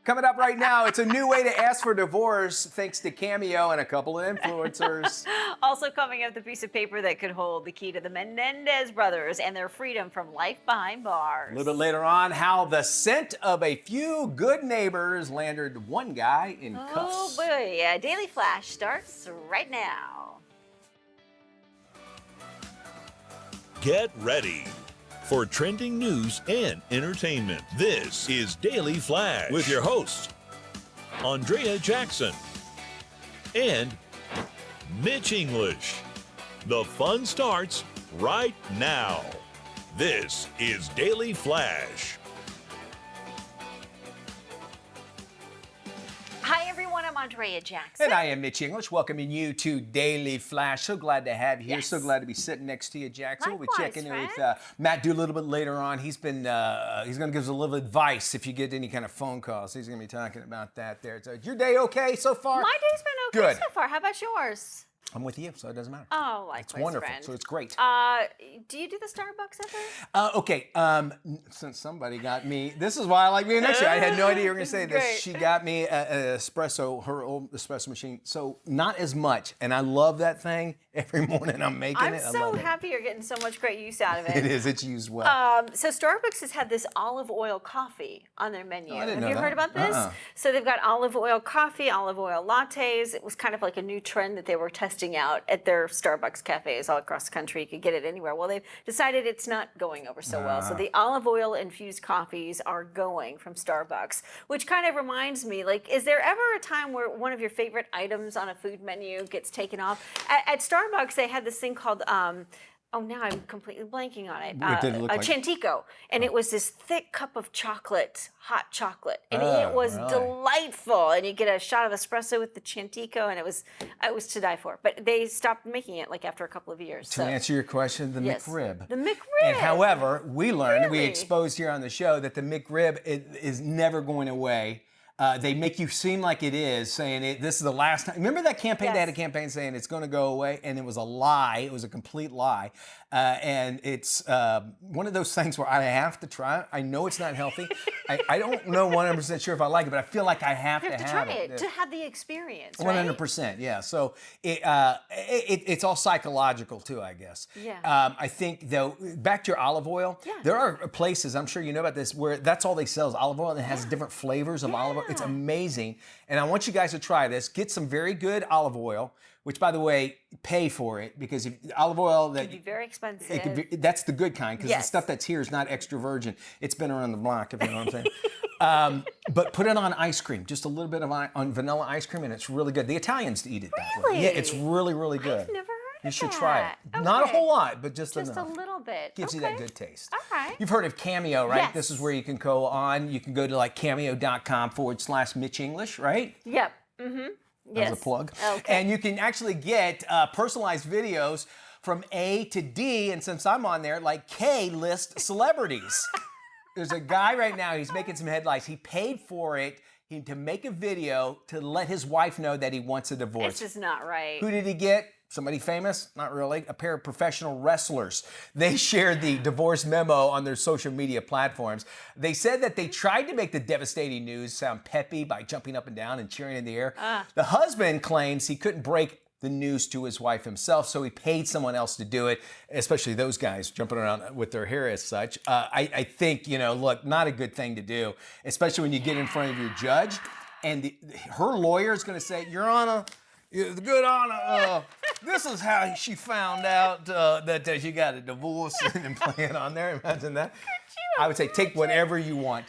Coming up right now, it's a new way to ask for divorce thanks to Cameo and a couple of influencers. Also coming up, the piece of paper that could hold the key to the Menendez brothers and their freedom from life behind bars. A little bit later on, how the scent of a few good neighbors landed one guy in cuffs. Oh boy, yeah, Daily Flash starts right now. Get ready for trending news and entertainment. This is Daily Flash with your hosts, Andrea Jackson and Mitch English. The fun starts right now. This is Daily Flash. Hi everyone, I'm Andrea Jackson. And I am Mitch English, welcoming you to Daily Flash. So glad to have you here. Yes. So glad to be sitting next to you, Jackson. We'll be Likewise, checking in with friend. Matt Do a little bit later on. He's going to give us a little advice if you get any kind of phone calls. He's going to be talking about that there. So, your day okay so far? My day's been okay Good. so far. How about yours? I'm with you, so it doesn't matter. Oh, likewise, It's wonderful, friend. so it's great. Do you do the Starbucks ever? Okay, since somebody got me, this is why I like being next to you. I had no idea you were going to say this. Great. She got me an espresso, her old espresso machine. So not as much, and I love that thing. Every morning I'm making I'm it. I so love happy you're getting so much great use out of it. it. It is. It's used well. So Starbucks has had this olive oil coffee on their menu. Oh, I didn't Have know you that. heard about this? Uh-uh. So they've got olive oil coffee, olive oil lattes. It was kind of like a new trend that they were testing out at their Starbucks cafes all across the country. You could get it anywhere. Well, they've decided it's not going over so well. So the olive oil infused coffees are going from Starbucks, which kind of reminds me, like, is there ever a time where one of your favorite items on a food menu gets taken off? At Starbucks, they had this thing called oh, now I'm completely blanking on it. What did it look a like? Chantico, and it was this thick cup of chocolate, hot chocolate, and Oh, it was really? delightful. And you get a shot of espresso with the Chantico, and it was to die for. But they stopped making it like after a couple of years. To answer your question, the Yes. McRib. The McRib. And however, we learned, we Really? exposed here on the show that the McRib is never going away. They make you seem like it is, saying this is the last time. Remember that campaign? They had a Yes. campaign saying it's going to go away, and it was a lie. It was a complete lie. And it's one of those things where I have to try it. I know it's not healthy. I don't know 100% sure if I like it, but I feel like I have You to have to have try it. it to have the experience. Right? 100%, yeah. So it's all psychological too, I guess. Yeah. I think though, back to your olive oil. Yeah. There are places, I'm sure you know about this, where that's all they sell is olive oil, and it has different flavors of olive oil. It's Yeah. amazing, and I want you guys to try this. Get some very good olive oil, which, by the way, pay for it, because if olive oil that It'd be very expensive. it could be, that's the good kind, because the Yes. stuff that's here is not extra virgin. It's been around the block, if you know what I'm saying. But put it on ice cream, just a little bit of on vanilla ice cream, and it's really good. The Italians eat it that way. Yeah, it's really, really good. I've never heard You of should try that. it. Not a Okay. whole lot, but just Just enough. a little bit. Gives you that good taste. All right. You've heard of Cameo, right? Yes. This is where you can go on. You can go to like cameo.com/Mitch English, right? Yep. Mm-hmm. That Yes. was a plug. Okay. And you can actually get personalized videos from A to D, and since I'm on there, like K list celebrities. There's a guy right now, he's making some headlines. He paid for it to make a video to let his wife know that he wants a divorce. It's just not right. Who did he get? Somebody famous? Not really. A pair of professional wrestlers. They shared the divorce memo on their social media platforms. They said that they tried to make the devastating news sound peppy by jumping up and down and cheering in the air. The husband claims he couldn't break the news to his wife himself, so he paid someone else to do it, especially those guys jumping around with their hair as such. I think, look, not a good thing to do, especially when you get in front of your judge, and her lawyer is going to say, Your Honor, the good honor, this is how she found out that she got a divorce and play it on there. Imagine that. I would say take whatever you want.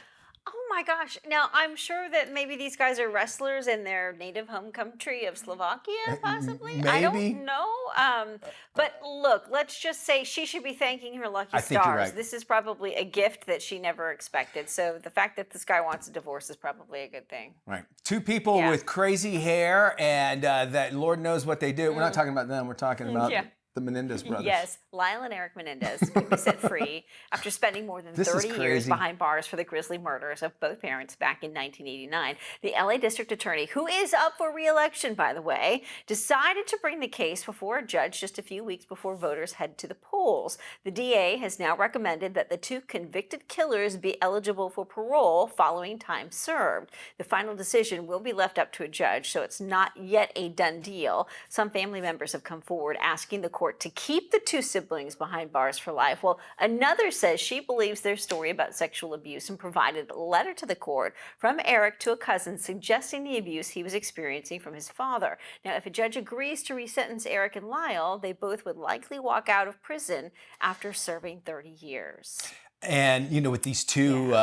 Oh my gosh. Now, I'm sure that maybe these guys are wrestlers in their native home country of Slovakia, possibly. I maybe. don't know. But look, let's just say she should be thanking her lucky I think you're stars. right. This is probably a gift that she never expected. So the fact that this guy wants a divorce is probably a good thing. Right. Two people Yeah. with crazy hair and that Lord knows what they do. We're not talking about them. We're talking about Yeah. The Menendez brothers. Yes, Lyle and Eric Menendez could be set free after spending more than This is 30 years crazy. behind bars for the grisly murders of both parents back in 1989. The LA District Attorney, who is up for re-election, by the way, decided to bring the case before a judge just a few weeks before voters head to the polls. The DA has now recommended that the two convicted killers be eligible for parole following time served. The final decision will be left up to a judge, so it's not yet a done deal. Some family members have come forward asking the court to keep the two siblings behind bars for life. Well, another says she believes their story about sexual abuse and provided a letter to the court from Eric to a cousin suggesting the abuse he was experiencing from his father. Now, if a judge agrees to resentence Eric and Lyle, they both would likely walk out of prison after serving 30 years. And, you know, with these two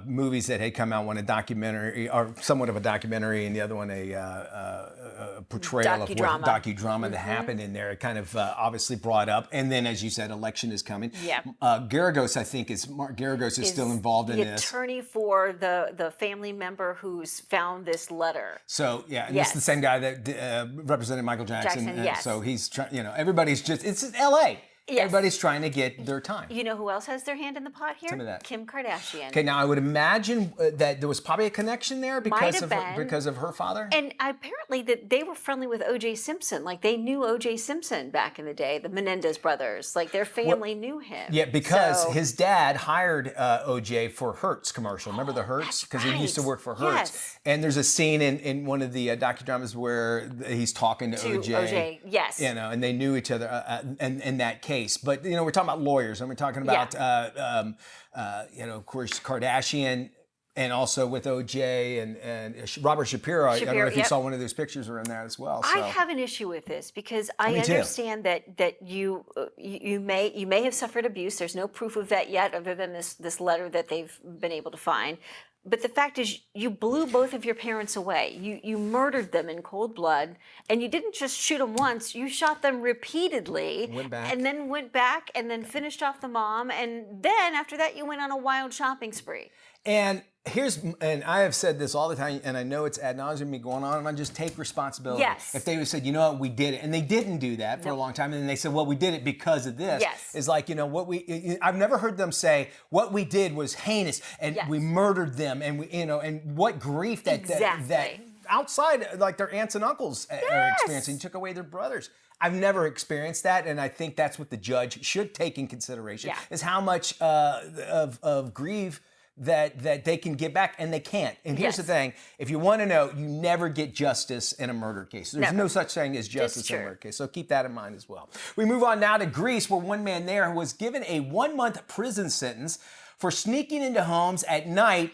movies that had come out, one a documentary, or somewhat of a documentary, and the other one a portrayal of what docudrama that happened in there, it kind of obviously brought up. And then, as you said, election is coming. Yeah. Garagos, I think, Mark Garagos is still involved in the this. attorney for the family member who's found this letter. So, yeah, and Yes. this is the same guy that represented Michael Jackson. Yes. So he's trying, you know, everybody's just, it's L.A. Yes. Everybody's trying to get their time. You know who else has their hand in the pot here? Tell me that. Kim Kardashian. Okay, now I would imagine that there was probably a connection there because have been. because of her father. And apparently that they were friendly with O.J. Simpson. Like they knew O.J. Simpson back in the day, the Menendez brothers. Like their family knew him. Yeah, because So- his dad hired O.J. for Hertz commercial. Remember the Hertz? that's Because he used to right. work for Hertz. Yes. And there's a scene in one of the docudramas where he's talking to O.J. O.J., yes. You know, and they knew each other in that case. But, you know, we're talking about lawyers, and we're talking about, you know, of course, Kardashian, and also with O.J. and Robert Shapiro. I don't know if you yep. saw one of those pictures around there as well. So. I have an issue with this because I Me too. understand that you may have suffered abuse. There's no proof of that yet, other than this letter that they've been able to find. But the fact is, you blew both of your parents away. You murdered them in cold blood, and you didn't just shoot them once. You shot them repeatedly, Went back. and then went back, and then finished off the mom, and then after that, you went on a wild shopping spree. And and I have said this all the time, and I know it's ad nauseum me going on, and I just take responsibility. Yes. If they would have said, you know what, we did it, and they didn't do that for a long time, and then they said, well, we did it because of this. Yes. It's like, you know, I've never heard them say, what we did was heinous, and Yes. we murdered them, and we, you know, and what grief that Exactly. outside, like their aunts and uncles are experiencing, took away their brothers. I've never experienced that, and I think that's what the judge should take in consideration, is how much of grief that they can get back, and they can't. And here's the thing, if you want to know, you never get justice in a murder case. There's no such thing as justice in a murder case, so keep that in mind as well. We move on now to Greece, where one man there was given a 1-month prison sentence for sneaking into homes at night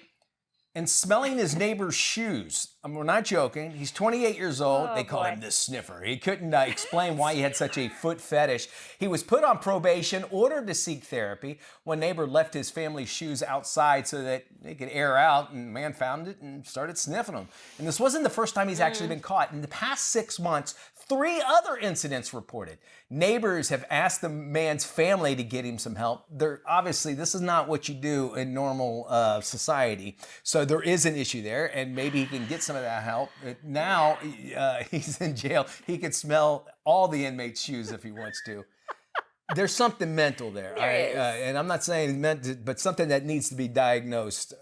and smelling his neighbor's shoes. We're not joking. He's 28 years old. They call him the sniffer. He couldn't explain why he had such a foot fetish. He was put on probation, ordered to seek therapy. One neighbor left his family's shoes outside so that they could air out, and the man found it and started sniffing them. And this wasn't the first time he's actually been caught. In the past 6 months, 3 other incidents reported. Neighbors have asked the man's family to get him some help. Obviously, this is not what you do in normal society. So there is an issue there, and maybe he can get some of that help. Now he's in jail. He can smell all the inmates' shoes if he wants to. There's something mental there. There is. And I'm not saying meant, but something that needs to be diagnosed.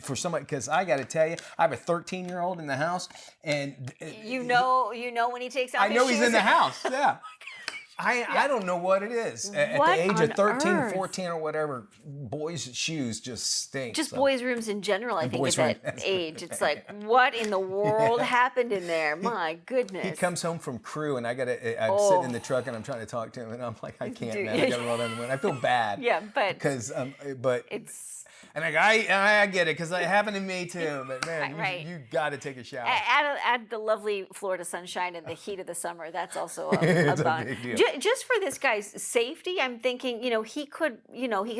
For somebody, because I got to tell you, I have a 13-year-old in the house, and You know when he takes off I his know he's shoes. in the house. Yeah. I don't know what it is. At What the age on of 13, earth? 14, or whatever, boys' shoes just stink. Just so. boys' rooms in general, I think, boys' at room, that that's age. It's like, what in the world happened in there? My goodness. He comes home from crew, and I'm sitting in the truck, and I'm trying to talk to him, and I'm like, I can't, Dude. man. I got to roll down the window. I feel bad. Yeah, but Because, but it's and I get it, because it happened to me too. But man, Right. you got to take a shower. add the lovely Florida sunshine and the heat of the summer. That's also a It's a bonus. big deal. Just for this guy's safety, I'm thinking, he could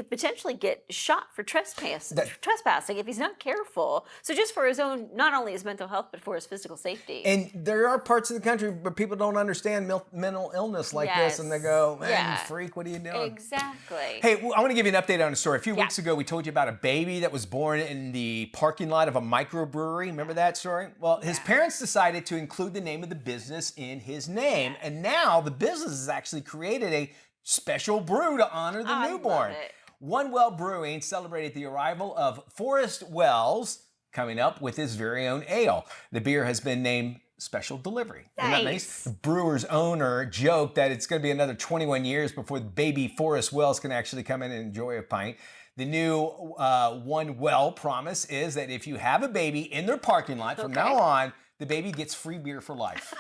potentially get shot for trespassing if he's not careful. So just for his own, not only his mental health, but for his physical safety. And there are parts of the country where people don't understand mental illness like this, and they go, man, Yeah. you freak, what are you doing? Exactly. Hey, I want to give you an update on a story. A few weeks ago, we told you about a baby that was born in the parking lot of a microbrewery. Remember that story? Well, his parents decided to include the name of the business in his name, and now the business is actually created a special brew to honor the I newborn. love it. One Well Brewing celebrated the arrival of Forrest Wells, coming up with his very own ale. The beer has been named Special Delivery. Isn't that nice? The brewer's owner joked that it's going to be another 21 years before baby Forrest Wells can actually come in and enjoy a pint. The new One Well promise is that if you have a baby in their parking lot, from now on, the baby gets free beer for life.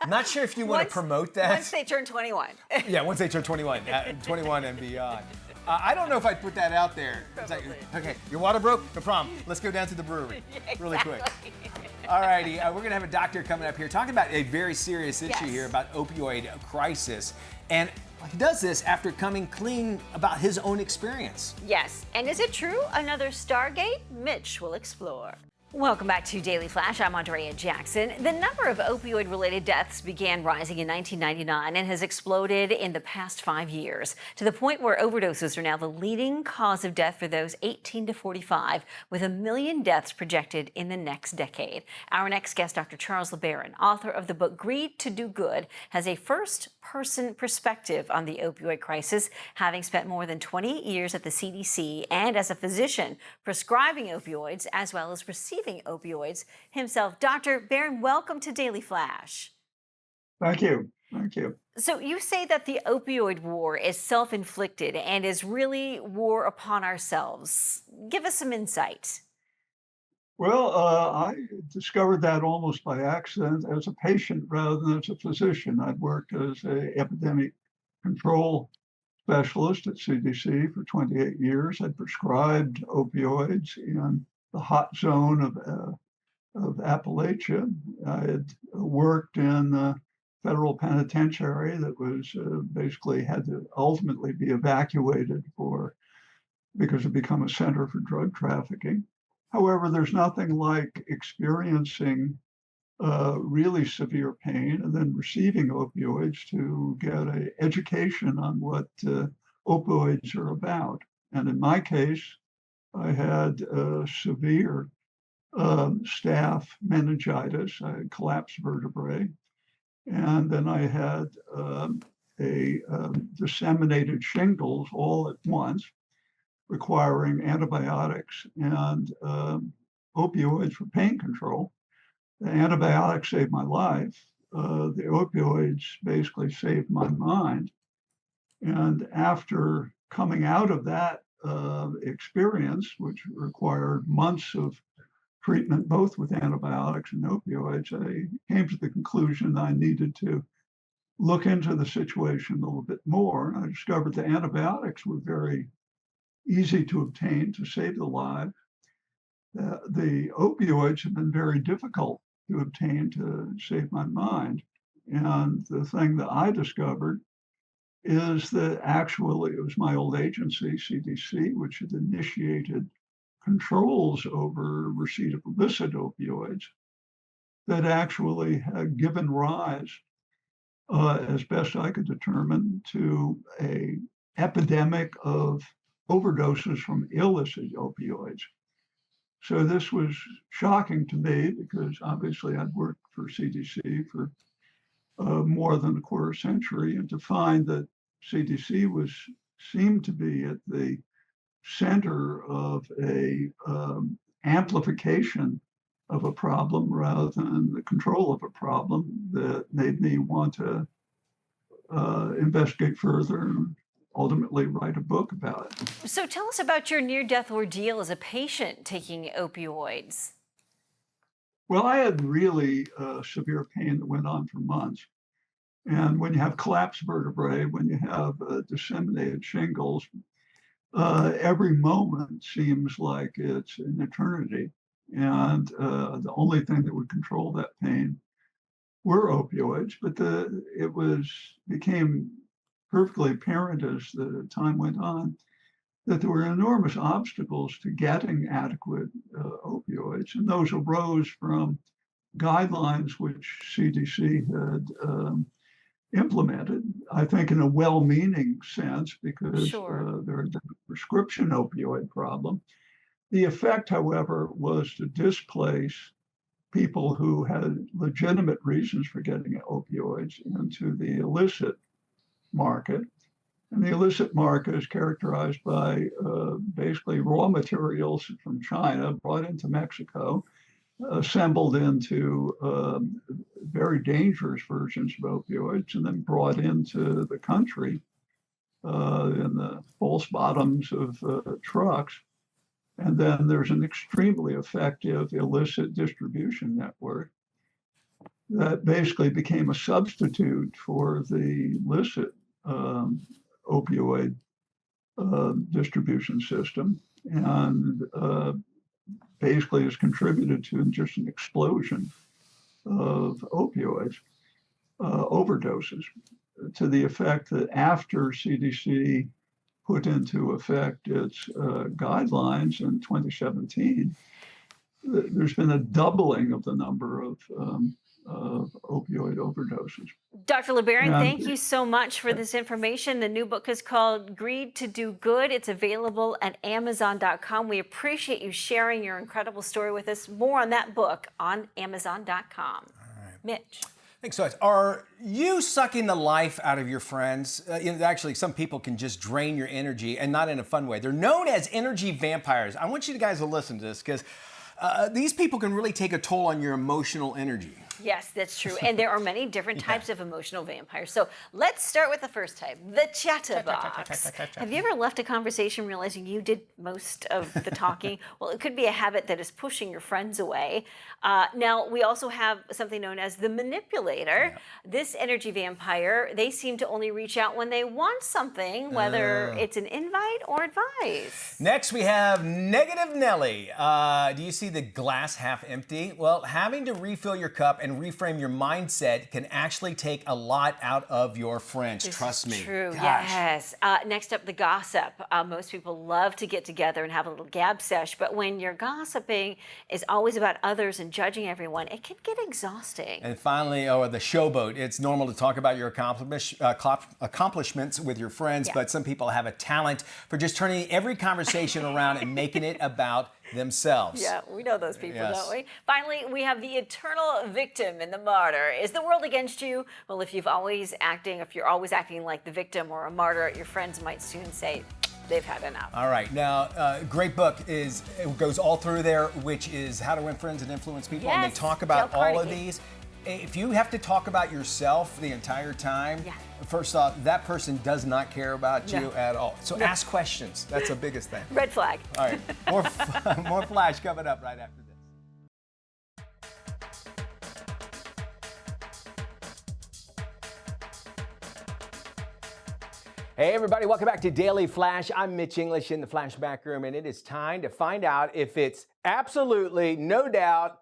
Not sure if you want to promote that. Once they turn 21. Yeah, once they turn 21, 21 and beyond. I don't know if I'd put that out there. It's like, okay, your water broke? No problem. Let's go down to the brewery really quick. All righty, we're going to have a doctor coming up here talking about a very serious issue here about opioid crisis. And he does this after coming clean about his own experience. Yes, and is it true? Another Stargate? Mitch will explore. Welcome back to Daily Flash. I'm Andrea Jackson. The number of opioid-related deaths began rising in 1999 and has exploded in the past 5 years, to the point where overdoses are now the leading cause of death for those 18 to 45, with 1 million deaths projected in the next decade. Our next guest, Dr. Charles LeBaron, author of the book Greed to Do Good, has a first-person perspective on the opioid crisis, having spent more than 20 years at the CDC and as a physician prescribing opioids as well as receiving opioids himself. Dr. Barron, welcome to Daily Flash. Thank you. Thank you. So you say that the opioid war is self-inflicted and is really war upon ourselves. Give us some insight. Well, I discovered that almost by accident as a patient rather than as a physician. I'd worked as an epidemic control specialist at CDC for 28 years. I'd prescribed opioids in the hot zone of Appalachia. I had worked in the federal penitentiary that was basically had to ultimately be evacuated because it became a center for drug trafficking. However, there's nothing like experiencing really severe pain and then receiving opioids to get an education on what opioids are about. And in my case, I had severe staph meningitis. I had collapsed vertebrae. And then I had disseminated shingles all at once, requiring antibiotics and opioids for pain control. The antibiotics saved my life. The opioids basically saved my mind. And after coming out of that experience, which required months of treatment, both with antibiotics and opioids, I came to the conclusion that I needed to look into the situation a little bit more. I discovered the antibiotics were very easy to obtain to save the life. The opioids have been very difficult to obtain to save my mind. And the thing that I discovered is that actually it was my old agency, CDC, which had initiated controls over receipt of illicit opioids that actually had given rise, as best I could determine, to a epidemic of overdoses from illicit opioids. So this was shocking to me because obviously I'd worked for CDC for more than a quarter century, and to find that CDC seemed to be at the center of a amplification of a problem rather than the control of a problem, that made me want to investigate further and ultimately write a book about it. So tell us about your near-death ordeal as a patient taking opioids. Well, I had really severe pain that went on for months. And when you have collapsed vertebrae, when you have disseminated shingles, every moment seems like it's an eternity. And the only thing that would control that pain were opioids. But it became perfectly apparent as the time went on that there were enormous obstacles to getting adequate opioids. And those arose from guidelines which CDC had implemented, I think in a well-meaning sense, because there's a prescription opioid problem. The effect, however, was to displace people who had legitimate reasons for getting opioids into the illicit market. And the illicit market is characterized by basically raw materials from China brought into Mexico, assembled into very dangerous versions of opioids, and then brought into the country in the false bottoms of trucks. And then there's an extremely effective illicit distribution network that basically became a substitute for the licit opioid distribution system, and basically has contributed to just an explosion of opioids overdoses, to the effect that after CDC put into effect its guidelines in 2017, there's been a doubling of the number of opioid overdoses. Dr. LeBaron, thank you so much for this information. The new book is called Greed to Do Good. It's available at Amazon.com. We appreciate you sharing your incredible story with us. More on that book on Amazon.com. All right. Mitch. Thanks so much. Are you sucking the life out of your friends? Actually, some people can just drain your energy, and not in a fun way. They're known as energy vampires. I want you guys to listen to this, because these people can really take a toll on your emotional energy. Yes, that's true. And there are many different types of emotional vampires. So let's start with the first type, the chatterbox. Have you ever left a conversation realizing you did most of the talking? Well, it could be a habit that is pushing your friends away. Now, we also have something known as the manipulator. Yeah. This energy vampire, they seem to only reach out when they want something, whether it's an invite or advice. Next, we have Negative Nelly. Do you see the glass half empty? Well, having to refill your cup and reframe your mindset can actually take a lot out of your friends. Trust me. True. Gosh. Yes. Next up, the gossip. Most people love to get together and have a little gab sesh, but when you're gossiping is always about others and judging everyone, it can get exhausting. And finally, the showboat. It's normal to talk about your accomplishments with your friends, but some people have a talent for just turning every conversation around and making it about themselves. Yeah, we know those people, don't we? Finally, we have the eternal victim and the martyr. Is the world against you? Well, if you're always acting like the victim or a martyr, your friends might soon say they've had enough. All right, now, great book it goes all through there, which is How to Win Friends and Influence People, and they talk about all of these. If you have to talk about yourself the entire time, first off, that person does not care about you at all. So ask questions. That's the biggest thing. Red flag. All right, more Flash coming up right after this. Hey everybody, welcome back to Daily Flash. I'm Mitch English in the Flashback Room, and it is time to find out if it's absolutely, no doubt,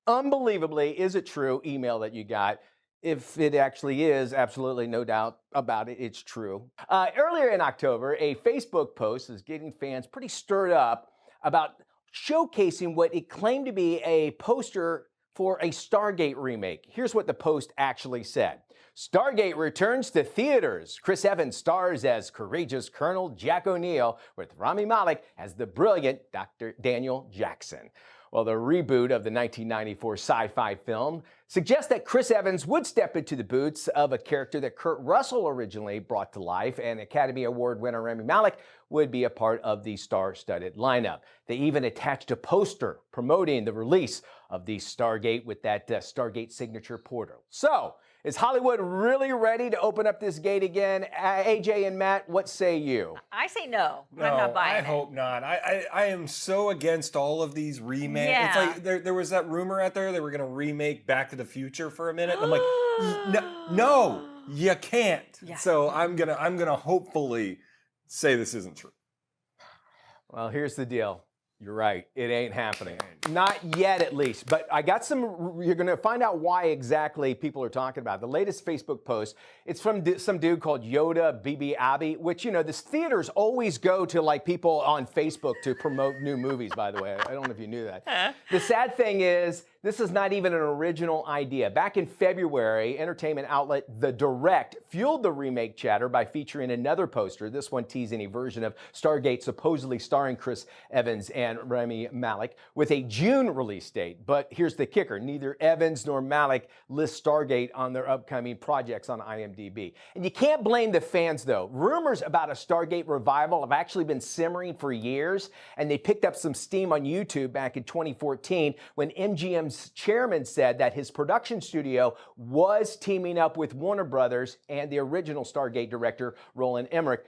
unbelievably, is it true email that you got. If it actually is, absolutely no doubt about it, it's true. Earlier in October, a Facebook post is getting fans pretty stirred up about showcasing what it claimed to be a poster for a Stargate remake. Here's what the post actually said. Stargate returns to theaters. Chris Evans stars as courageous Colonel Jack O'Neill, with Rami Malek as the brilliant Dr. Daniel Jackson. Well, the reboot of the 1994 sci-fi film suggests that Chris Evans would step into the boots of a character that Kurt Russell originally brought to life, and Academy Award winner Rami Malek would be a part of the star-studded lineup. They even attached a poster promoting the release of the Stargate with that Stargate signature portal. So, is Hollywood really ready to open up this gate again? AJ and Matt, what say you? I say no. I'm not buying it. I hope not. I am so against all of these remakes. Yeah. It's like there was that rumor out there they were going to remake Back to the Future for a minute. And I'm like, no, you can't. Yeah. So I'm gonna hopefully say this isn't true. Well, here's the deal. You're right. It ain't happening. Not yet, at least. But I got you're going to find out why exactly people are talking about. The latest Facebook post, it's from some dude called Yoda Bibi Abi, which, this theaters always go to, like, people on Facebook to promote new movies, by the way. I don't know if you knew that. The sad thing is, this is not even an original idea. Back in February, entertainment outlet The Direct fueled the remake chatter by featuring another poster, this one teasing a version of Stargate supposedly starring Chris Evans and and Rami Malek with a June release date. But here's the kicker. Neither Evans nor Malek list Stargate on their upcoming projects on IMDb. And you can't blame the fans, though. Rumors about a Stargate revival have actually been simmering for years, and they picked up some steam on YouTube back in 2014 when MGM's chairman said that his production studio was teaming up with Warner Brothers and the original Stargate director, Roland Emmerich,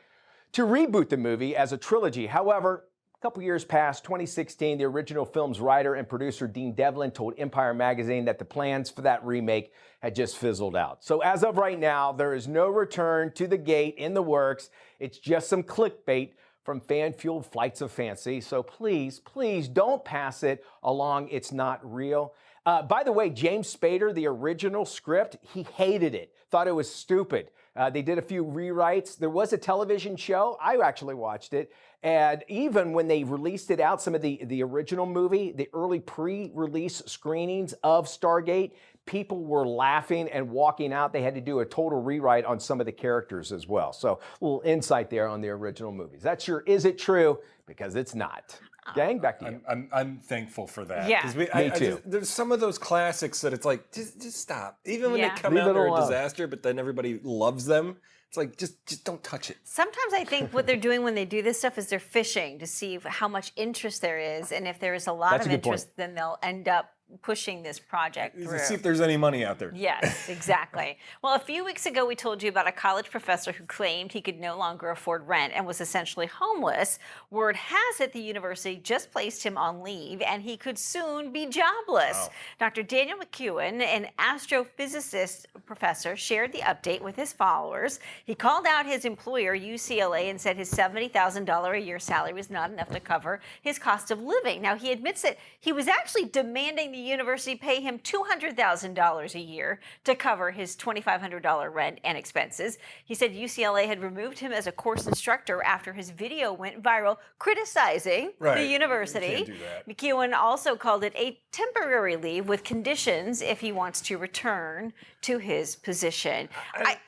to reboot the movie as a trilogy. However, a couple years past, 2016, the original film's writer and producer Dean Devlin told Empire magazine that the plans for that remake had just fizzled out. So as of right now, there is no return to the gate in the works. It's just some clickbait from fan-fueled flights of fancy. So please, please don't pass it along. It's not real. By the way, James Spader, the original script, he hated it, thought it was stupid. They did a few rewrites. There was a television show. I actually watched it. And even when they released it out, some of the original movie, the early pre-release screenings of Stargate, people were laughing and walking out. They had to do a total rewrite on some of the characters as well. So a little insight there on the original movies. That's your Is It True? Because it's not. Gang, back to you. I'm thankful for that. Yeah. 'Cause Me too. there's some of those classics that it's like, just stop. Even when Yeah. they come Leave out, it they're a alone. disaster, but then everybody loves them. It's like, just don't touch it. Sometimes I think what they're doing when they do this stuff is they're fishing to see how much interest there is, and if there is a lot That's a of good point. interest, then they'll end up pushing this project through. See if there's any money out there. Yes, exactly. Well, a few weeks ago, we told you about a college professor who claimed he could no longer afford rent and was essentially homeless. Word has it the university just placed him on leave and he could soon be jobless. Wow. Dr. Daniel McEwen, an astrophysicist professor, shared the update with his followers. He called out his employer, UCLA, and said his $70,000 a year salary was not enough to cover his cost of living. Now, he admits that he was actually demanding the university pay him $200,000 a year to cover his $2,500 rent and expenses. He said UCLA had removed him as a course instructor after his video went viral criticizing Right. the You university. can't do that. McEwen also called it a temporary leave with conditions if he wants to return to his position.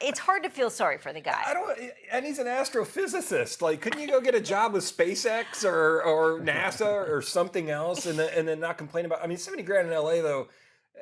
It's hard to feel sorry for the guy. And he's an astrophysicist. Like, couldn't you go get a job with SpaceX or NASA or something else and then not complain about? I mean, 70 grand in LA though.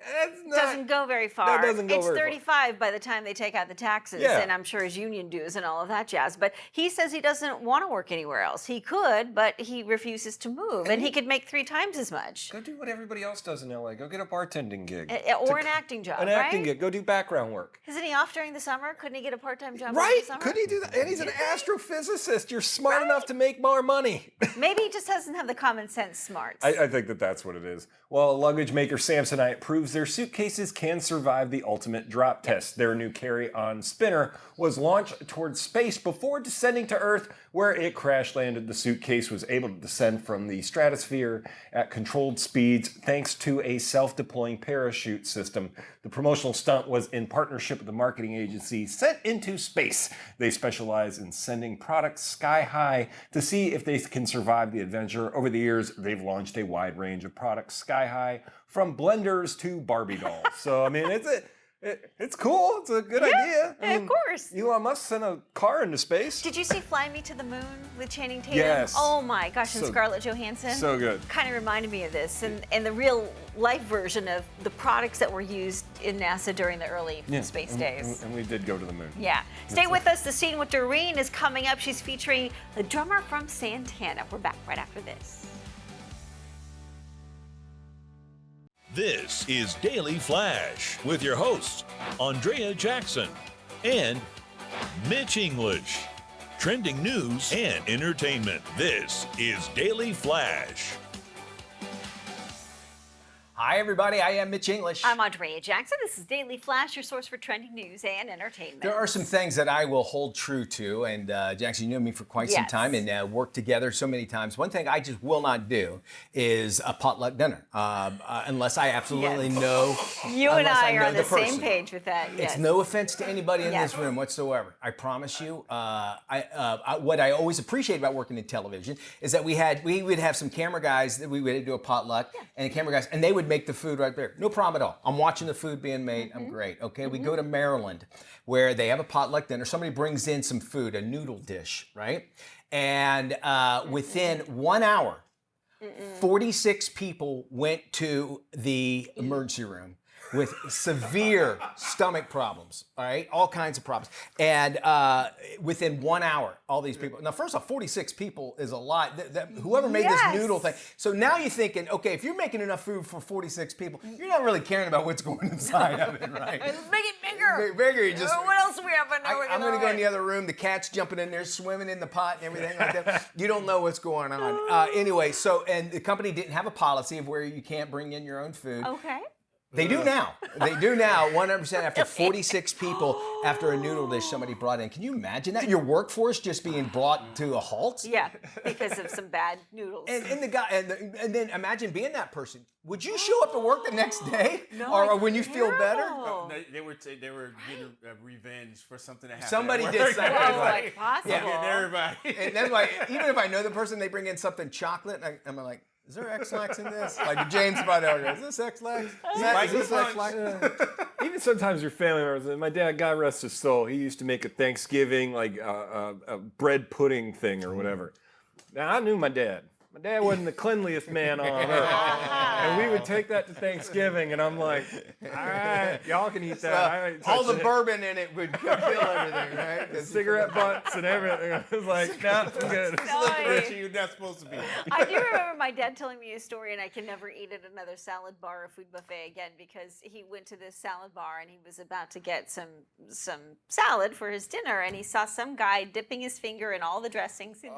That's not, Doesn't go very far. doesn't go it's very far. 35 by the time they take out the taxes, Yeah. and I'm sure his union dues and all of that jazz. But he says he doesn't want to work anywhere else. He could, but he refuses to move, and he could make 3 times as much. Go do what everybody else does in LA. Go get a bartending gig. Or an acting job, An right? acting gig. Go do background work. Isn't he off during the summer? Couldn't he get a part-time job during Right? the summer? Could he do that? And he's an astrophysicist. You're smart enough to make more money. Maybe he just doesn't have the common sense smarts. I think that's what it is. Well, luggage maker Samsonite proves their suitcases can survive the ultimate drop test. Their new carry-on spinner was launched towards space before descending to Earth, where it crash landed. The suitcase was able to descend from the stratosphere at controlled speeds thanks to a self-deploying parachute system. The promotional stunt was in partnership with the marketing agency Sent Into Space. They specialize in sending products sky high to see if they can survive the adventure. Over the years, they've launched a wide range of products sky high, from blenders to Barbie dolls. So, I mean, it's cool. It's a good idea. I of mean, course. Elon Musk sent a car into space. Did you see Fly Me to the Moon with Channing Tatum? Yes. Oh my gosh, and So- Scarlett Johansson. So good. Kind of reminded me of this, and the real life version of the products that were used in NASA during the early space days. And we did go to the moon. Yeah. Stay with us. The Scene with Doreen is coming up. She's featuring the drummer from Santana. We're back right after this. This is Daily Flash with your hosts, Andrea Jackson and Mitch English. Trending news and entertainment. This is Daily Flash. Hi, everybody. I am Mitch English. I'm Andrea Jackson. This is Daily Flash, your source for trending news and entertainment. There are some things that I will hold true to, and Jackson, you know me for quite some Yes. time and worked together so many times. One thing I just will not do is a potluck dinner, unless I absolutely Yes. know. You and unless I are know on the same person. page with that. Yes. It's no offense to anybody in Yes. this room whatsoever. I promise you. What I always appreciate about working in television is that we would have some camera guys that we would do a potluck, and the camera guys, and they would make the food right there. No problem at all. I'm watching the food being made. I'm great. Okay, we go to Maryland, where they have a potluck dinner. Somebody brings in some food, a noodle dish, right? And within 1 hour, 46 people went to the emergency room with severe stomach problems, all right? All kinds of problems. And within 1 hour, all these people. Now, first off, 46 people is a lot. Whoever made this noodle thing. So now you're thinking, okay, if you're making enough food for 46 people, you're not really caring about what's going inside of it, right? Make it bigger. Bigger, you just. What else do we have in there? I'm going to go in the other room. The cat's jumping in there, swimming in the pot and everything like that. You don't know what's going on. Anyway, and the company didn't have a policy of where you can't bring in your own food. Okay. They do now. They do now, 100% after 46 people after a noodle dish somebody brought in. Can you imagine that? Your workforce just being brought to a halt? Yeah, because of some bad noodles. And the guy, and then imagine being that person. Would you show up to work the next day? No, or when you feel better? terrible. They were getting revenge for something that happened. Somebody at did work. something. Well, like- like possible. Getting everybody. And then like, even if I know the person, they bring in something chocolate, I'm like, is there X-Lax in this? Like James Biden, is this X-Lax? Is this X-Lax? Even sometimes your family members. My dad, God rest his soul, he used to make a Thanksgiving like a bread pudding thing or whatever. Now I knew my dad. My dad wasn't the cleanliest man on earth, and we would take that to Thanksgiving, and I'm like, all right, y'all can eat that. I ain't All the touching it." bourbon in it would kill everything, right? Cigarette butts and everything. I was like, nah, I'm good. Richie, you're not supposed to be. I do remember my dad telling me a story, and I can never eat at another salad bar or food buffet again because he went to this salad bar and he was about to get some salad for his dinner, and he saw some guy dipping his finger in all the dressings and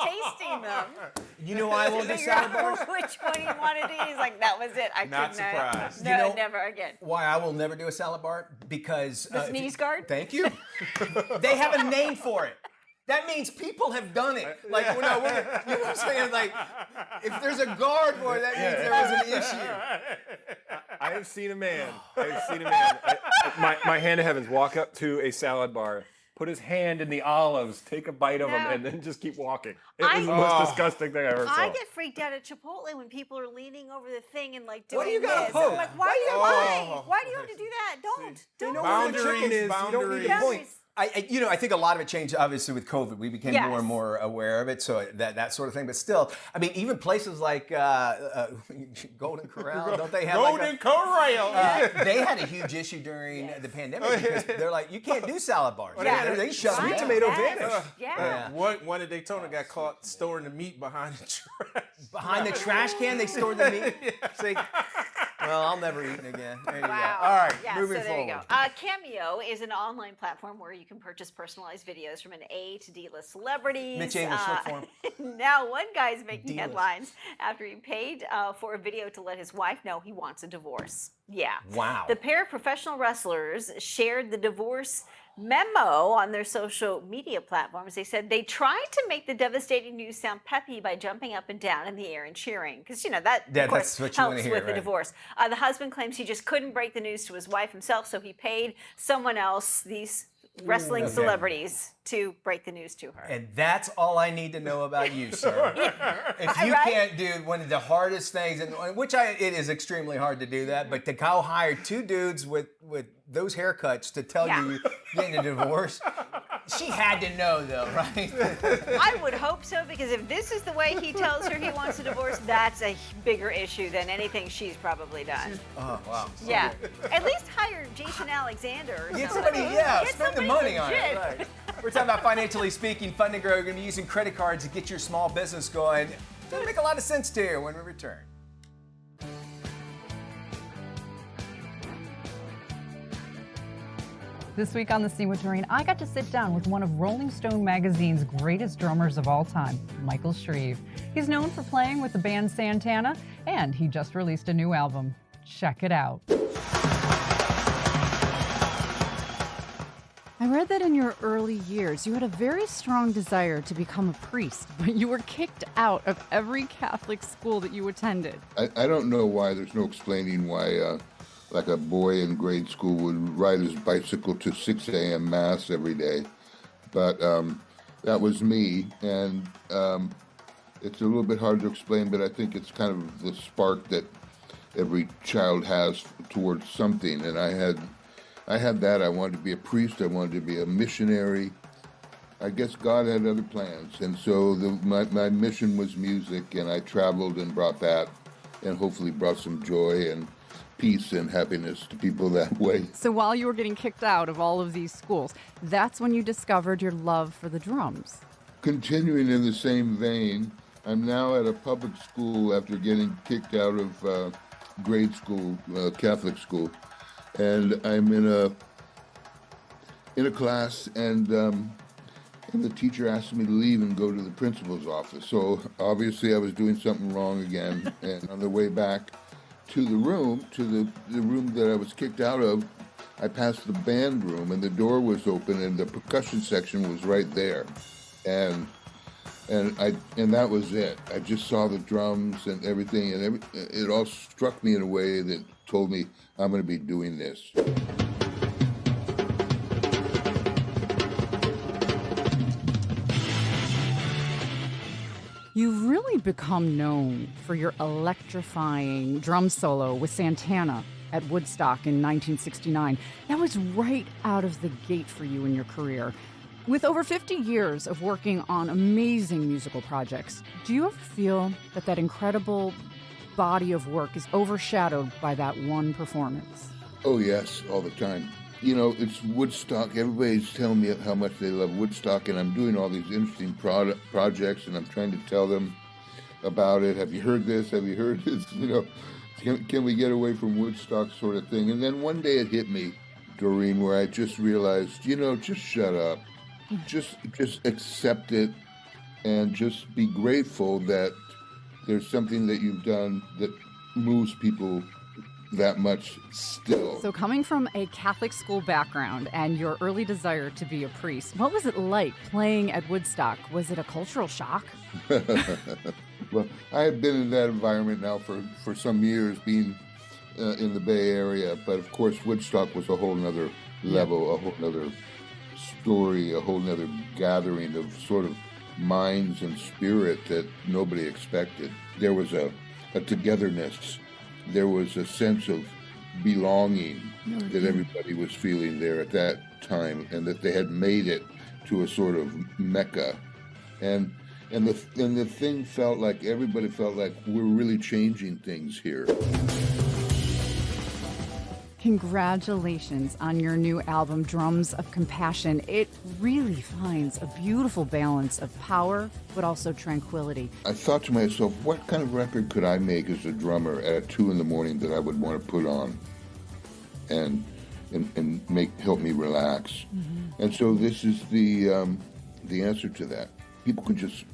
tasting them. You know why I won't do Figure salad out bars? which one he wanted to eat. He's like, that was it. I Not couldn't. surprised. No, You know- never again. Why I will never do a salad bar? Because The sneeze guard? Thank you. They have a name for it. That means people have done it. Like, you know what I'm saying? Like, if there's a guard for it, that means there was an issue. I have seen a man. My hand of heavens walk up to a salad bar, put his hand in the olives, take a bite of them, No. and then just keep walking. It was the most disgusting thing I ever saw. I get freaked out at Chipotle when people are leaning over the thing and like doing What do you gotta this. poke? I'm like, why do you have to do that? Don't. You know Boundaries, where the chicken is. You don't need boundaries. to point. I think a lot of it changed obviously with COVID. We became Yes. more and more aware of it, so that sort of thing. But still, I mean, even places like Golden Corral, don't they have Golden Corral. they had a huge issue during the pandemic because they're like, you can't do salad bars. Yeah. They shut them Right. down. tomato Yes. vanish. Yeah. One in Daytona got caught storing the meat behind the trash. Behind the trash can, they stored the meat. See, well, I'll never eat it again. There you Wow. go. All right, Yeah, moving so there forward. you go. Cameo is an online platform where you can purchase personalized videos from an A to D-list celebrities. Mitch English, look for him. Now, one guy's making D-list. headlines after he paid for a video to let his wife know he wants a divorce. Yeah. Wow. The pair of professional wrestlers shared the divorce memo on their social media platforms. They said they tried to make the devastating news sound peppy by jumping up and down in the air and cheering, because that Yeah, of course that's what you wanna helps hear, with the right. divorce. The husband claims he just couldn't break the news to his wife himself, so he paid someone else, these wrestling Okay. celebrities, to break the news to her. And that's all I need to know about you, sir. If you Right? can't do one of the hardest things, and it is extremely hard to do that, but to go hire two dudes with those haircuts to tell Yeah. you you're getting a divorce, she had to know though, right? I would hope so, because if this is the way he tells her he wants a divorce, that's a bigger issue than anything she's probably done. Oh wow. Yeah. At least hire Jason Alexander or Get somebody. somebody, Get spend the somebody money on it. legit. Right. We're talking about Financially Speaking, Fund and Grow. You're going to be using credit cards to get your small business going. It's going to make a lot of sense to you when we return. This week on The Scene with Doreen, I got to sit down with one of Rolling Stone magazine's greatest drummers of all time, Michael Shreve. He's known for playing with the band Santana, and he just released a new album. Check it out. I read that in your early years, you had a very strong desire to become a priest, but you were kicked out of every Catholic school that you attended. I don't know why. There's no explaining why, like a boy in grade school would ride his bicycle to 6 a.m. Mass every day. But that was me, and it's a little bit hard to explain, but I think it's kind of the spark that every child has towards something. And I had that. I wanted to be a priest. I wanted to be a missionary. I guess God had other plans. And so my mission was music, and I traveled and brought that, and hopefully brought some joy and peace and happiness to people that way. So while you were getting kicked out of all of these schools, that's when you discovered your love for the drums. Continuing in the same vein, I'm now at a public school after getting kicked out of grade school, Catholic school, and I'm in a class, and the teacher asked me to leave and go to the principal's office. So obviously I was doing something wrong again, and on the way back to the room, the room that I was kicked out of, I passed the band room, and the door was open, and the percussion section was right there, and that was it. I just saw the drums and everything, and it all struck me in a way that told me I'm going to be doing this. You've really become known for your electrifying drum solo with Santana at Woodstock in 1969. That was right out of the gate for you in your career. With over 50 years of working on amazing musical projects, do you ever feel that incredible body of work is overshadowed by that one performance? Oh, yes, all the time. You know, it's Woodstock. Everybody's telling me how much they love Woodstock, and I'm doing all these interesting projects, and I'm trying to tell them about it. Have you heard this? Have you heard this? You know, can we get away from Woodstock sort of thing? And then one day it hit me, Doreen, where I just realized, you know, just shut up. Just accept it, and just be grateful that there's something that you've done that moves people that much still. So coming from a Catholic school background and your early desire to be a priest, what was it like playing at Woodstock? Was it a cultural shock? Well, I have been in that environment now for some years, being in the Bay Area, but of course Woodstock was a whole nother level, a whole nother story, a whole nother gathering of sort of minds and spirit that nobody expected. There was a togetherness. There was a sense of belonging that everybody was feeling there at that time, and that they had made it to a sort of mecca. And the thing felt like, everybody felt like we're really changing things here. Congratulations on your new album, Drums of Compassion. It really finds a beautiful balance of power, but also tranquility. I thought to myself, what kind of record could I make as a drummer at 2 a.m. that I would want to put on and help me relax? Mm-hmm. And so this is the answer to that. People can just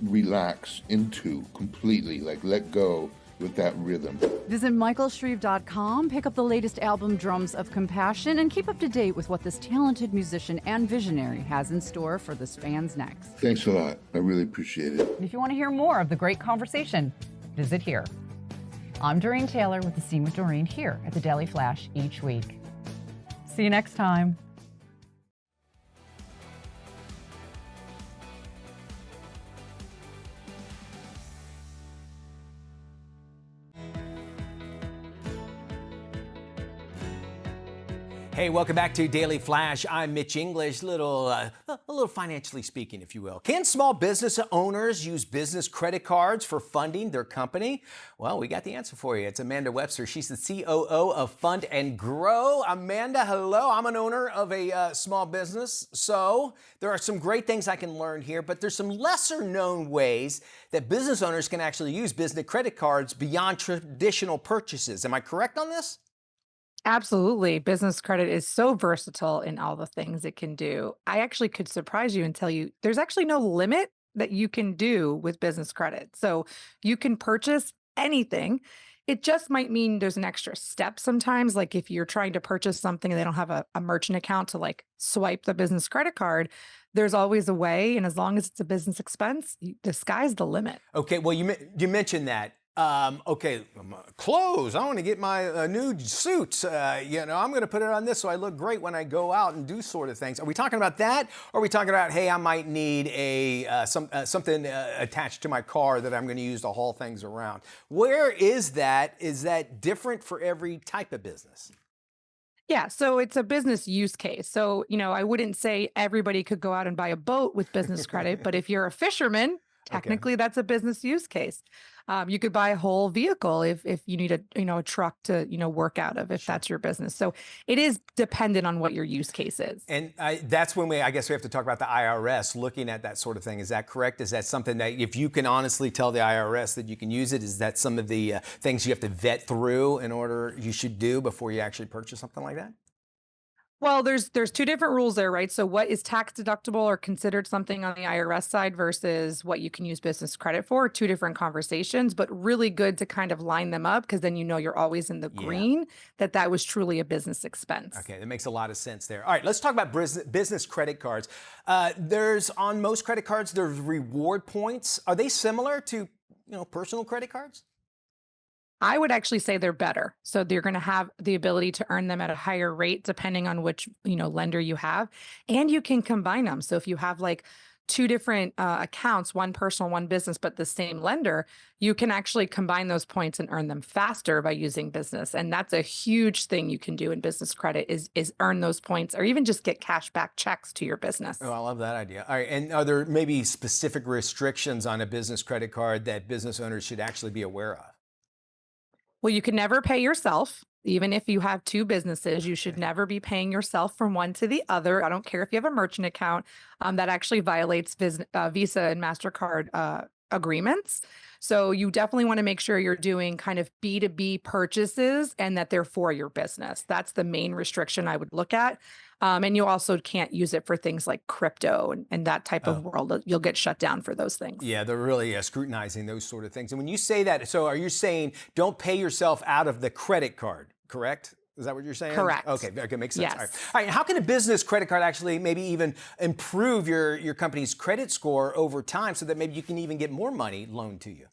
relax into completely, like let go with that rhythm. Visit michaelshrieve.com, pick up the latest album, Drums of Compassion, and keep up to date with what this talented musician and visionary has in store for this fans next. Thanks a lot. I really appreciate it. And if you want to hear more of the great conversation, visit here. I'm Doreen Taylor with The Scene with Doreen here at the Daily Flash each week. See you next time. Hey, welcome back to Daily Flash. I'm Mitch English. A little financially speaking, if you will. Can small business owners use business credit cards for funding their company? Well, we got the answer for you. It's Amanda Webster. She's the COO of Fund and Grow. Amanda, hello. I'm an owner of a small business, so there are some great things I can learn here, but there's some lesser known ways that business owners can actually use business credit cards beyond traditional purchases. Am I correct on this? Absolutely. Business credit is so versatile in all the things it can do. I actually could surprise you and tell you there's actually no limit that you can do with business credit. So you can purchase anything. It just might mean there's an extra step sometimes. Like if you're trying to purchase something and they don't have a merchant account to like swipe the business credit card, there's always a way. And as long as it's a business expense, the sky's the limit. Okay, well, you mentioned that. Clothes. I want to get my new suit. I'm going to put it on this so I look great when I go out and do sort of things. Are we talking about that? Or are we talking about, hey, I might need something attached to my car that I'm going to use to haul things around? Where is that? Is that different for every type of business? Yeah, so it's a business use case. So, I wouldn't say everybody could go out and buy a boat with business credit, but if you're a fisherman, Okay. technically that's a business use case. You could buy a whole vehicle if you need a truck to work out of, if that's your business. So it is dependent on what your use case is. And that's when I guess we have to talk about the IRS looking at that sort of thing. Is that correct? Is that something that if you can honestly tell the IRS that you can use it, is that some of the things you have to vet through in order you should do before you actually purchase something like that? Well, there's two different rules there, right? So what is tax deductible or considered something on the IRS side versus what you can use business credit for, two different conversations, but really good to kind of line them up because then you're always in the green that was truly a business expense. Okay, that makes a lot of sense there. All right, let's talk about business credit cards. There's on most credit cards, there's reward points. Are they similar to personal credit cards? I would actually say they're better. So you're going to have the ability to earn them at a higher rate depending on which, lender you have, and you can combine them. So if you have like two different accounts, one personal, one business, but the same lender, you can actually combine those points and earn them faster by using business. And that's a huge thing you can do in business credit is earn those points or even just get cash back checks to your business. Oh, I love that idea. All right, and are there maybe specific restrictions on a business credit card that business owners should actually be aware of? Well, you can never pay yourself. Even if you have two businesses, you should never be paying yourself from one to the other. I don't care if you have a merchant account. That actually violates Visa and MasterCard agreements. So you definitely want to make sure you're doing kind of B2B purchases and that they're for your business. That's the main restriction I would look at. And you also can't use it for things like crypto and that type of world. You'll get shut down for those things. Yeah, they're really scrutinizing those sort of things. And when you say that, so are you saying don't pay yourself out of the credit card, correct? Is that what you're saying? Correct. Okay, makes sense. Yes. All right. How can a business credit card actually maybe even improve your company's credit score over time so that maybe you can even get more money loaned to you?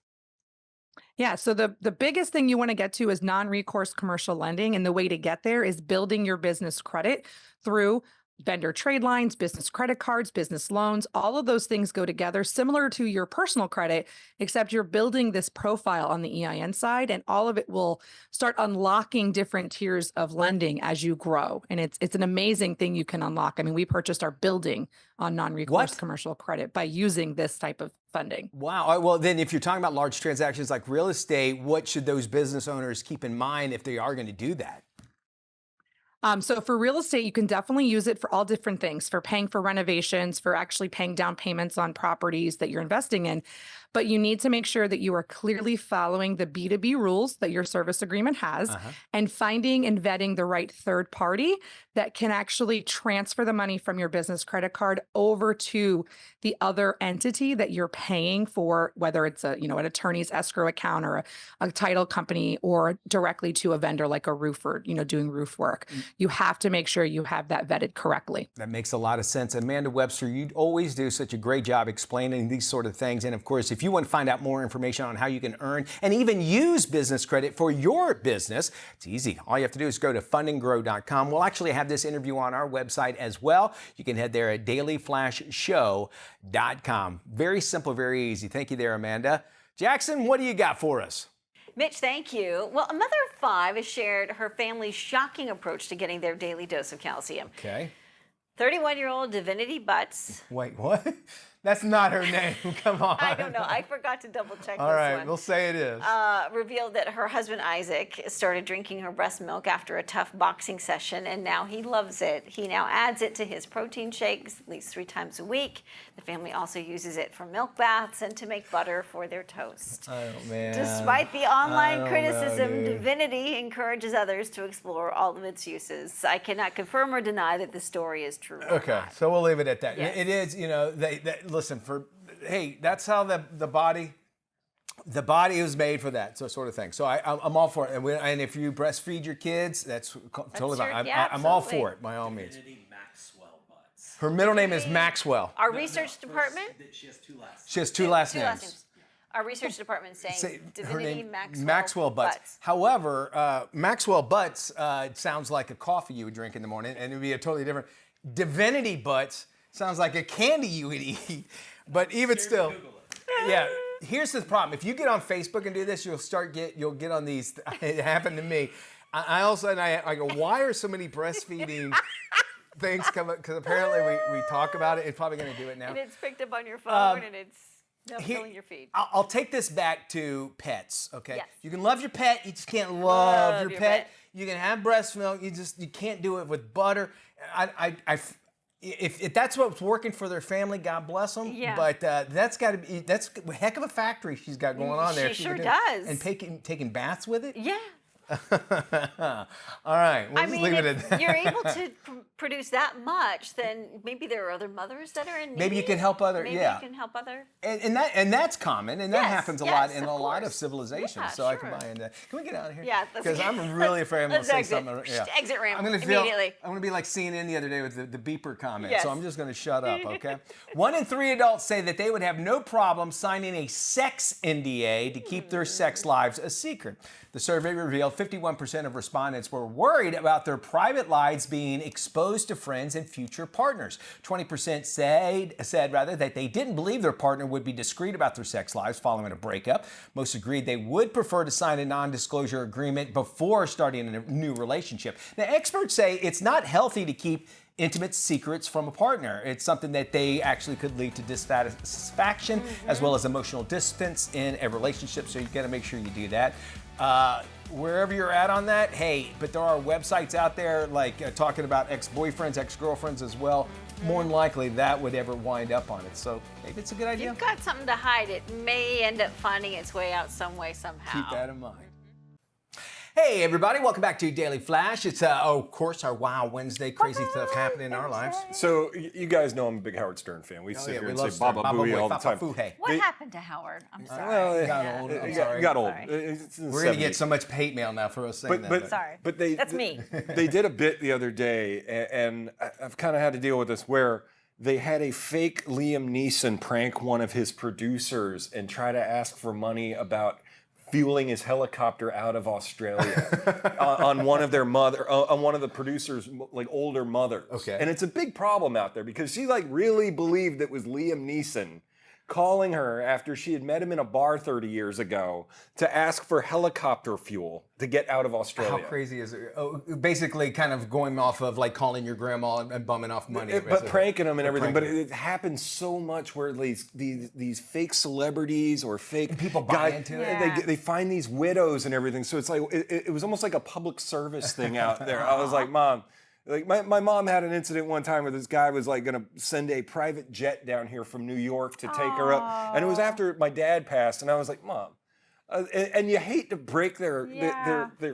Yeah. So the biggest thing you want to get to is non-recourse commercial lending. And the way to get there is building your business credit through vendor trade lines, business credit cards, business loans. All of those things go together, similar to your personal credit, except you're building this profile on the EIN side, and all of it will start unlocking different tiers of lending as you grow. And it's an amazing thing you can unlock. I mean, we purchased our building on non-recourse commercial credit by using this type of funding. Wow. Well, then if you're talking about large transactions like real estate, what should those business owners keep in mind if they are going to do that? So for real estate, you can definitely use it for all different things, for paying for renovations, for actually paying down payments on properties that you're investing in. But you need to make sure that you are clearly following the B2B rules that your service agreement has and finding and vetting the right third party that can actually transfer the money from your business credit card over to the other entity that you're paying for, whether it's an attorney's escrow account or a title company or directly to a vendor like a roofer, doing roof work. You have to make sure you have that vetted correctly. That makes a lot of sense. Amanda Webster, you always do such a great job explaining these sort of things. And of course, if you want to find out more information on how you can earn and even use business credit for your business, it's easy. All you have to do is go to fundandgrow.com. We'll actually have this interview on our website as well. You can head there at dailyflashshow.com. Very simple, very easy. Thank you there, Amanda. Jackson, what do you got for us? Mitch, thank you. Well, a mother of 5 has shared her family's shocking approach to getting their daily dose of calcium. Okay. 31-year-old Divinity Butts. Wait, what? That's not her name. Come on. I don't know. I forgot to double check All this right, one. we'll say it is. Revealed that her husband Isaac started drinking her breast milk after a tough boxing session, and now he loves it. He now adds it to his protein shakes at least 3 times a week. The family also uses it for milk baths and to make butter for their toast. Oh, man. Despite the online criticism, dude. Divinity encourages others to explore all of its uses. I cannot confirm or deny that the story is true. Okay, so we'll leave it at that. Yes. It is, listen, hey, that's how the body is made for that, so sort of thing. So I'm all for it. And if you breastfeed your kids, that's totally fine. I'm all for it, by all means. Her middle name is Maxwell. Our research department? She has 2 last. She has two last names. Our research department saying Divinity Maxwell Butts. However, Maxwell Butts sounds like a coffee you would drink in the morning, and it would be a totally different. Divinity Butts sounds like a candy you would eat, but even still, yeah. Here's the problem: if you get on Facebook and do this, you'll get on these. It happened to me. I all of a sudden I go, why are so many breastfeeding things coming? Because apparently we talk about it. It's probably going to do it now. And it's picked up on your phone and it's now filling your feed. I'll take this back to pets. Okay, Yes. you can love your pet. You just can't love your your pet. pet. You can have breast milk. You can't do it with butter. If that's what's working for their family, God bless them. Yeah. But that's a heck of a factory she's got going on there. She sure can does. And taking baths with it. Yeah. All right, we'll just leave it at if that. you're able to produce that much, then maybe there are other mothers that are in need. Maybe you can help other. Maybe yeah. you can help other. And that's common, and that Yes, happens a yes, lot in of a lot of course. civilizations. Yeah, so I can sure. buy into that. Can we get out of here? Yeah, let's because get- I'm really afraid I'm going to let's say exit. something. Yeah. Exit ramp I'm gonna immediately. I'm going to be like CNN the other day with the beeper comment. Yes. So I'm just going to shut up. Okay. 1 in 3 adults say that they would have no problem signing a sex NDA to keep their sex lives a secret. The survey revealed 51% of respondents were worried about their private lives being exposed to friends and future partners. 20% said that they didn't believe their partner would be discreet about their sex lives following a breakup. Most agreed they would prefer to sign a non-disclosure agreement before starting a new relationship. Now, experts say it's not healthy to keep intimate secrets from a partner. It's something that they actually could lead to dissatisfaction as well as emotional distance in a relationship. So you got to make sure you do that. Wherever you're at on that, hey, but there are websites out there like talking about ex-boyfriends, ex-girlfriends as well. More than likely that would ever wind up on it. So maybe it's a good If idea. you've got something to hide, it may end up finding its way out some way, somehow. Keep that in mind. Hey everybody, welcome back to Daily Flash. It's of course our Wow Wednesday, crazy stuff happening in our lives. So you guys know I'm a big Howard Stern fan. We sit here and say Baba Booey all the time. What happened to Howard? I'm sorry. Well, It got old. I'm sorry. It got old. Sorry. It's in the We're gonna 70s. get so much hate mail now for us saying that. Sorry. But they That's me. They did a bit the other day, and I've kind of had to deal with this where they had a fake Liam Neeson prank one of his producers and try to ask for money about fueling his helicopter out of Australia on one of their on one of the producers' like older mothers. Okay. And it's a big problem out there because she like really believed it was Liam Neeson calling her after she had met him in a bar 30 years ago to ask for helicopter fuel to get out of Australia. How crazy is it? Oh, basically, kind of going off of like calling your grandma and bumming off money. But pranking them and everything. But pranking it happens so much where these fake celebrities or fake people buy into it. Yeah. They find these widows and everything. So it's like it was almost like a public service thing out there. I was like, Mom. Like my mom had an incident one time where this guy was like gonna send a private jet down here from New York to take her up, and it was after my dad passed, and I was like, Mom, and you hate to break their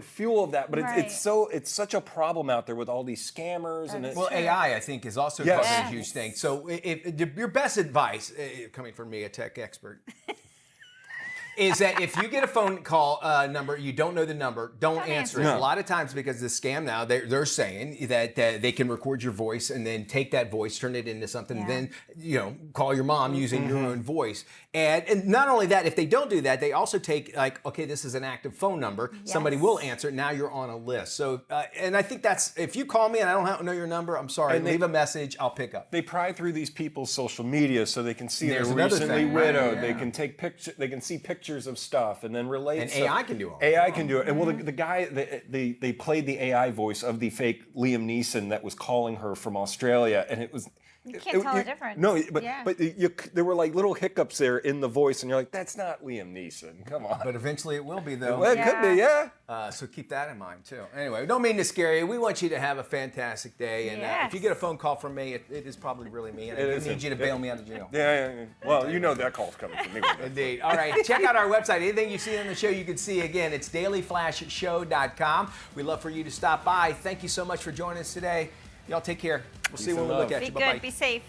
fuel of that, but it's such a problem out there with all these scammers and Well, AI I think is also Yes. causing a huge thing. So if your best advice, coming from me, a tech expert. Is that if you get a phone call number, you don't know the number, don't answer it. No. A lot of times because the scam now, they're saying that they can record your voice and then take that voice, turn it into something, then call your mom using your own voice. And not only that, if they don't do that, they also take like, okay, this is an active phone number. Somebody will answer. Now you're on a list. So, and I think that's, if you call me and I don't know your number, I'm sorry, And leave a message, I'll pick up. They pry through these people's social media so they can see There's they're another recently thing, right? widowed. Yeah. They can take pictures. They can see pictures of stuff and then relate. And stuff. AI can do all AI can do it. And well, the guy they played the AI voice of the fake Liam Neeson that was calling her from Australia, and it was. You can't tell the difference. No, but Yeah. there were like little hiccups there in the voice, and you're like, that's not Liam Neeson. Come on. But eventually it will be though. Well, it could be, yeah. So keep that in mind too. Anyway, we don't mean to scare you. We want you to have a fantastic day. And if you get a phone call from me, it is probably really me. And I is need him. you to bail me out of jail. Yeah. Well, you know that call's coming from me. Indeed. All right. Check out our website. Anything you see on the show, you can see again. It's dailyflashshow.com. We'd love for you to stop by. Thank you so much for joining us today. Y'all take care. We'll see you when we look at Be you. good. Bye-bye. Be safe.